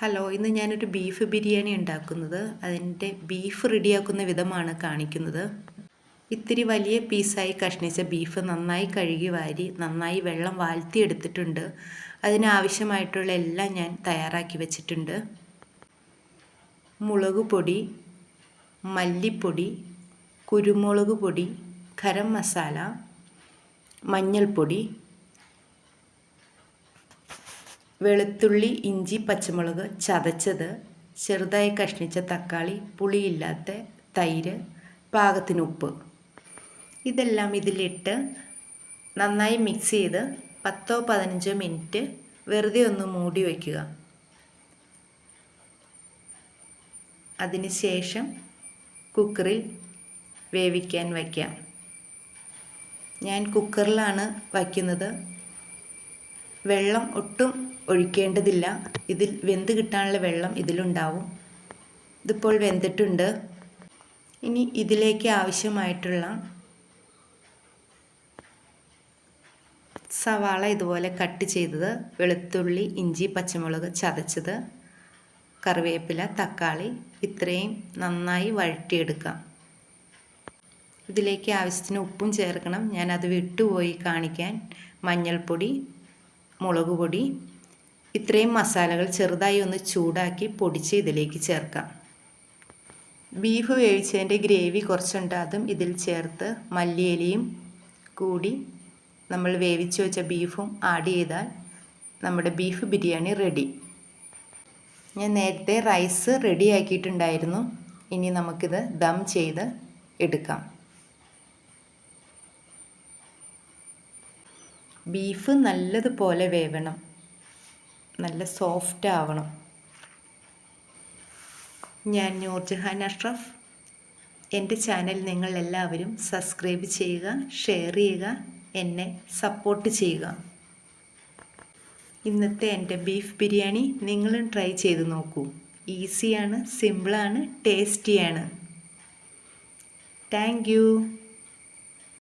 Hello, ഇന്ന് ഞാനൊരു beef biryani ഉണ്ടാക്കുന്നത്. അതിൻ്റെ ബീഫ് റെഡിയാക്കുന്ന വിധമാണ് കാണിക്കുന്നത്. ഇത്തിരി വലിയ പീസായി കഷ്ണിച്ച ബീഫ് നന്നായി കഴുകി വാരി നന്നായി വെള്ളം വാഴ്ത്തിയെടുത്തിട്ടുണ്ട്. അതിനാവശ്യമായിട്ടുള്ള എല്ലാം ഞാൻ തയ്യാറാക്കി വെച്ചിട്ടുണ്ട്. മുളക് പൊടി, മല്ലിപ്പൊടി, കുരുമുളക് പൊടി, ഗരം മസാല, മഞ്ഞൾപ്പൊടി, വെളുത്തുള്ളി, ഇഞ്ചി, പച്ചമുളക് ചതച്ചത്, ചെറുതായി കഷ്ണിച്ച തക്കാളി, പുളിയില്ലാത്ത തൈര്, പാകത്തിന് ഉപ്പ്. ഇതെല്ലാം ഇതിലിട്ട് നന്നായി മിക്സ് ചെയ്ത് 10-15 മിനിറ്റ് വെറുതെ ഒന്ന് മൂടി വയ്ക്കുക. അതിനുശേഷം കുക്കറിൽ വേവിക്കാൻ വയ്ക്കാം. ഞാൻ കുക്കറിലാണ് വയ്ക്കുന്നത്. വെള്ളം ഒട്ടും ഒഴിക്കേണ്ടതില്ല. ഇതിൽ വെന്ത് കിട്ടാനുള്ള വെള്ളം ഇതിലുണ്ടാവും. ഇതിപ്പോൾ വെന്തിട്ടുണ്ട്. ഇനി ഇതിലേക്ക് ആവശ്യമായിട്ടുള്ള സവാള ഇതുപോലെ കട്ട് ചെയ്തത്, വെളുത്തുള്ളി, ഇഞ്ചി, പച്ചമുളക് ചതച്ചത്, കറിവേപ്പില, തക്കാളി ഇത്രയും നന്നായി വഴറ്റിയെടുക്കാം. ഇതിലേക്ക് ആവശ്യത്തിന് ഉപ്പും ചേർക്കണം. ഞാനത് വിട്ടുപോയി കാണിക്കാൻ. മഞ്ഞൾപ്പൊടി, മുളക് പൊടി, ഇത്രയും മസാലകൾ ചെറുതായി ഒന്ന് ചൂടാക്കി പൊടിച്ച് ഇതിലേക്ക് ചേർക്കാം. ബീഫ് വേവിച്ചതിൻ്റെ ഗ്രേവി കുറച്ചുണ്ട്, അതും ഇതിൽ ചേർത്ത് മല്ലിയിലയും കൂടി നമ്മൾ വേവിച്ച് വെച്ച ബീഫും ആഡ് ചെയ്താൽ നമ്മുടെ ബീഫ് ബിരിയാണി റെഡി. ഞാൻ നേരത്തെ റൈസ് റെഡിയാക്കിയിട്ടുണ്ടായിരുന്നു. ഇനി നമുക്കിത് ദം ചെയ്ത് എടുക്കാം. ബീഫ് നല്ലതുപോലെ വേവണം, നല്ല സോഫ്റ്റ് ആവണം. ഞാൻ നൂർജഹാൻ അഷ്റഫ്. എൻ്റെ ചാനൽ നിങ്ങൾ എല്ലാവരും സബ്സ്ക്രൈബ് ചെയ്യുക, ഷെയർ ചെയ്യുക, എന്നെ സപ്പോർട്ട് ചെയ്യുക. ഇന്നത്തെ എൻ്റെ ബീഫ് ബിരിയാണി നിങ്ങളും ട്രൈ ചെയ്ത് നോക്കൂ. ഈസിയാണ്, സിമ്പിളാണ്, ടേസ്റ്റിയാണ്. Thank you.